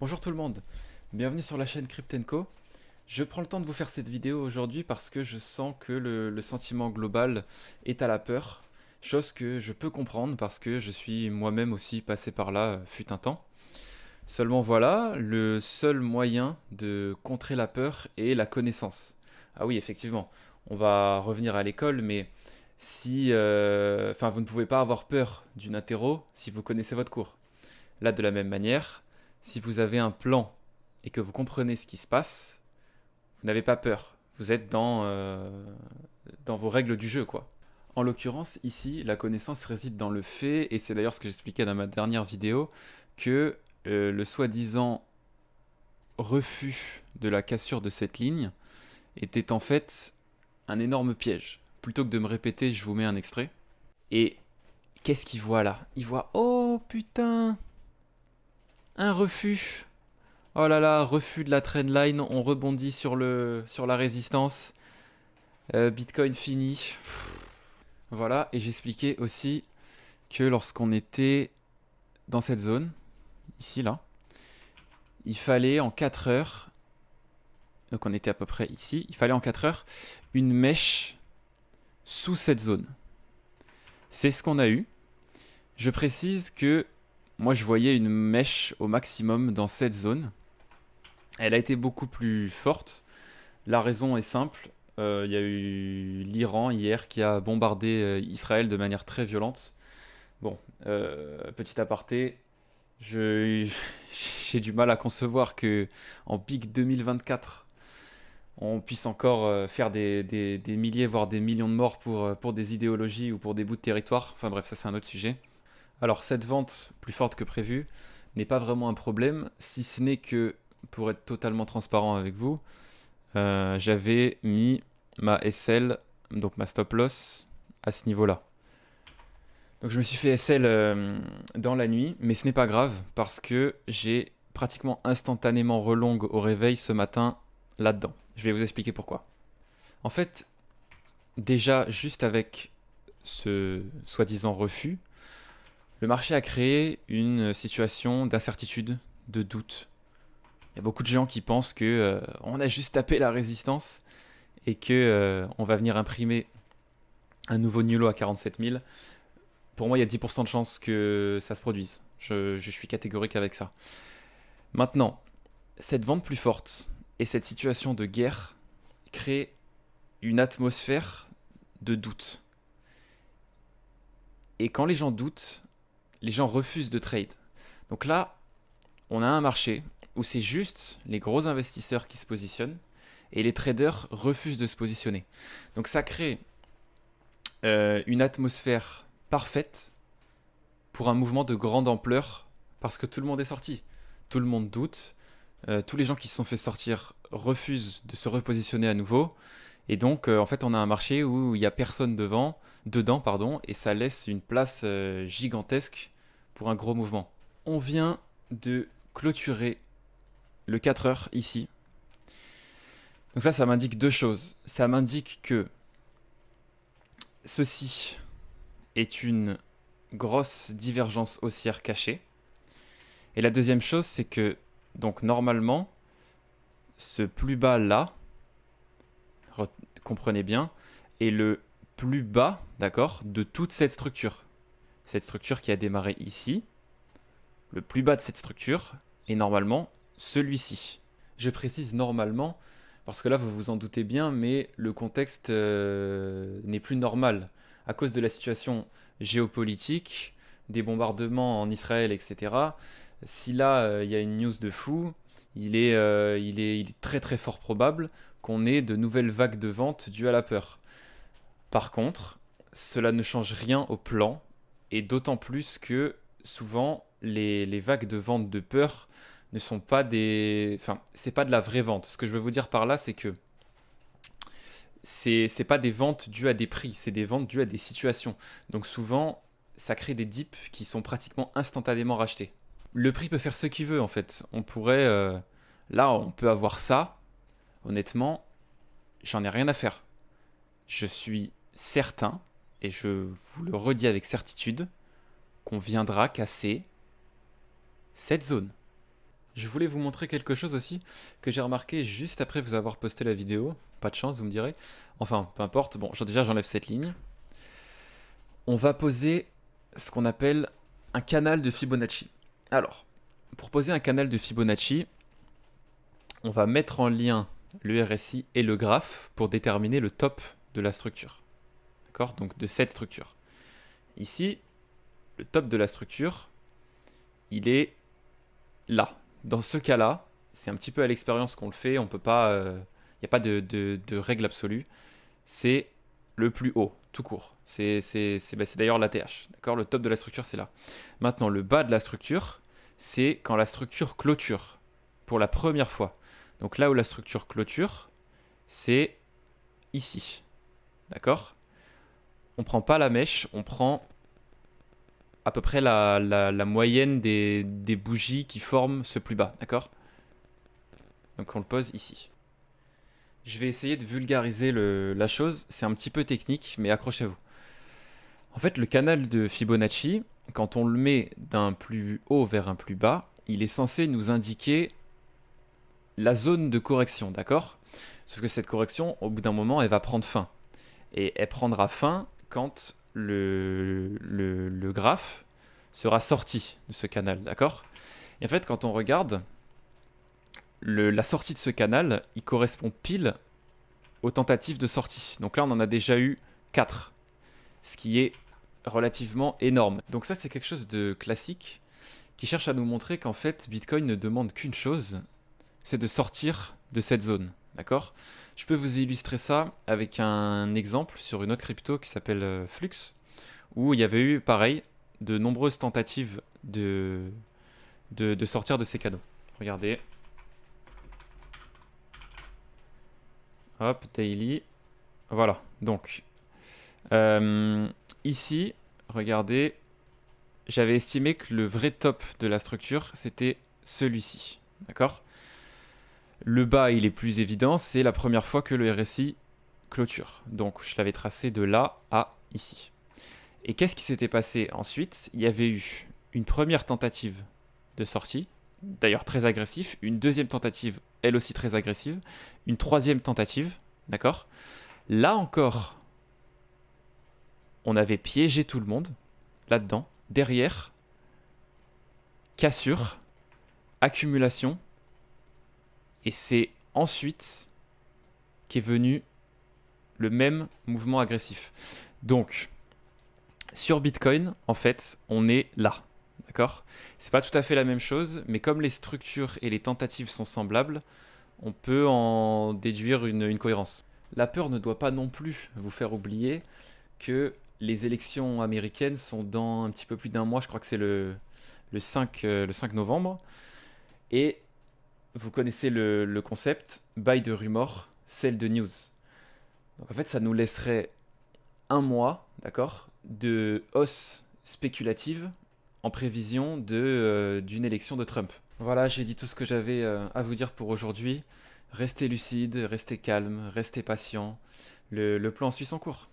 Bonjour tout le monde, bienvenue sur la chaîne Cryptenco. Je prends le temps de vous faire cette vidéo aujourd'hui parce que je sens que le sentiment global est à la peur, chose que je peux comprendre parce que je suis moi-même aussi passé par là fut un temps. Seulement voilà, le seul moyen de contrer la peur est la connaissance. Ah oui, effectivement, on va revenir à l'école, mais si, vous ne pouvez pas avoir peur d'une interro si vous connaissez votre cours. Là, de la même manière, si vous avez un plan et que vous comprenez ce qui se passe, vous n'avez pas peur. Vous êtes dans vos règles du jeu, quoi. En l'occurrence, ici, la connaissance réside dans le fait, et c'est d'ailleurs ce que j'expliquais dans ma dernière vidéo, que le soi-disant refus de la cassure de cette ligne était en fait un énorme piège. Plutôt que de me répéter, je vous mets un extrait. Et qu'est-ce qu'il voit là? Il voit, oh putain, un refus. Oh là là, refus de la trendline, on rebondit sur la résistance. Bitcoin fini. Voilà, et j'expliquais aussi que lorsqu'on était dans cette zone, ici là, il fallait en 4 heures, donc on était à peu près ici, il fallait en 4 heures une mèche sous cette zone. C'est ce qu'on a eu. Je précise que moi je voyais une mèche au maximum dans cette zone. Elle a été beaucoup plus forte. La raison est simple. Il y a eu l'Iran hier qui a bombardé Israël de manière très violente. Bon, petit aparté, je- j'ai du mal à concevoir que en Big 2024, on puisse encore faire des milliers, voire des millions de morts pour des idéologies ou pour des bouts de territoire. Enfin bref, ça c'est un autre sujet. Alors cette vente plus forte que prévu n'est pas vraiment un problème, si ce n'est que, pour être totalement transparent avec vous, j'avais mis ma SL, donc ma stop loss, à ce niveau-là. Donc je me suis fait SL dans la nuit, mais ce n'est pas grave parce que j'ai pratiquement instantanément relong au réveil ce matin là-dedans. Je vais vous expliquer pourquoi. En fait, déjà juste avec ce soi-disant refus, le marché a créé une situation d'incertitude, de doute. Il y a beaucoup de gens qui pensent que on a juste tapé la résistance et que on va venir imprimer un nouveau nullo à 47 000. Pour moi, il y a 10% de chances que ça se produise. Je suis catégorique avec ça. Maintenant, cette vente plus forte et cette situation de guerre créent une atmosphère de doute. Et quand les gens doutent, les gens refusent de trade. Donc là, on a un marché où c'est juste les gros investisseurs qui se positionnent et les traders refusent de se positionner. Donc ça crée une atmosphère parfaite pour un mouvement de grande ampleur parce que tout le monde est sorti. Tout le monde doute. Tous les gens qui se sont fait sortir refusent de se repositionner à nouveau. Et donc, en fait, on a un marché où il n'y a personne dedans, et ça laisse une place gigantesque pour un gros mouvement. On vient de clôturer le 4 heures ici. Donc ça m'indique deux choses. Ça m'indique que ceci est une grosse divergence haussière cachée. Et la deuxième chose, c'est que, donc normalement, ce plus bas là, comprenez bien, est le plus bas, d'accord, de toute cette structure. Cette structure qui a démarré ici, le plus bas de cette structure est normalement celui-ci. Je précise normalement, parce que là vous vous en doutez bien, mais le contexte n'est plus normal à cause de la situation géopolitique, des bombardements en Israël, etc. Si là il y a une news de fou, il est très très fort probable qu'on ait de nouvelles vagues de vente dues à la peur. Par contre, cela ne change rien au plan, et d'autant plus que souvent les vagues de vente de peur ne sont pas des... Enfin, c'est pas de la vraie vente. Ce que je veux vous dire par là, c'est que c'est pas des ventes dues à des prix, c'est des ventes dues à des situations. Donc souvent, ça crée des dips qui sont pratiquement instantanément rachetés. Le prix peut faire ce qu'il veut en fait. On pourrait... là, on peut avoir ça. Honnêtement, j'en ai rien à faire. Je suis certain, et je vous le redis avec certitude, qu'on viendra casser cette zone. Je voulais vous montrer quelque chose aussi que j'ai remarqué juste après vous avoir posté la vidéo. Pas de chance, vous me direz. Enfin, peu importe. Bon, déjà j'enlève cette ligne. On va poser ce qu'on appelle un canal de Fibonacci. Alors, pour poser un canal de Fibonacci, on va mettre en lien le RSI et le graphe pour déterminer le top de la structure. D'accord? Donc de cette structure. Ici, le top de la structure, il est là. Dans ce cas-là, c'est un petit peu à l'expérience qu'on le fait, on peut pas, il n'y a pas de règle absolue. C'est le plus haut, tout court. C'est d'ailleurs l'ATH. D'accord? Le top de la structure, c'est là. Maintenant, le bas de la structure, c'est quand la structure clôture pour la première fois. Donc là où la structure clôture, c'est ici. D'accord? On ne prend pas la mèche, on prend à peu près la moyenne des bougies qui forment ce plus bas. D'accord? Donc on le pose ici. Je vais essayer de vulgariser la chose. C'est un petit peu technique, mais accrochez-vous. En fait, le canal de Fibonacci, quand on le met d'un plus haut vers un plus bas, il est censé nous indiquer la zone de correction, d'accord? Sauf que cette correction, au bout d'un moment, elle va prendre fin. Et elle prendra fin quand le graphe sera sorti de ce canal, d'accord? Et en fait, quand on regarde, la sortie de ce canal, il correspond pile aux tentatives de sortie. Donc là, on en a déjà eu 4, ce qui est relativement énorme. Donc ça, c'est quelque chose de classique qui cherche à nous montrer qu'en fait, Bitcoin ne demande qu'une chose, c'est de sortir de cette zone. D'accord? Je peux vous illustrer ça avec un exemple sur une autre crypto qui s'appelle Flux, où il y avait eu, pareil, de nombreuses tentatives de sortir de ces canaux. Regardez. Hop, daily. Voilà, donc, ici, regardez, j'avais estimé que le vrai top de la structure, c'était celui-ci. D'accord? Le bas, il est plus évident, c'est la première fois que le RSI clôture. Donc, je l'avais tracé de là à ici. Et qu'est-ce qui s'était passé ensuite? Il y avait eu une première tentative de sortie, d'ailleurs très agressive, une deuxième tentative, elle aussi très agressive, une troisième tentative, d'accord? Là encore, on avait piégé tout le monde, là-dedans, derrière, cassure, accumulation, et c'est ensuite qu'est venu le même mouvement agressif. Donc, sur Bitcoin, en fait, on est là. D'accord? C'est pas tout à fait la même chose, mais comme les structures et les tentatives sont semblables, on peut en déduire une cohérence. La peur ne doit pas non plus vous faire oublier que les élections américaines sont dans un petit peu plus d'un mois, je crois que c'est le 5 novembre. Et vous connaissez le concept, buy the rumor, sell the news. Donc en fait, ça nous laisserait un mois, d'accord, de hausse spéculative en prévision d'une élection de Trump. Voilà, j'ai dit tout ce que j'avais à vous dire pour aujourd'hui. Restez lucide, restez calme, restez patient. Le plan suit son cours.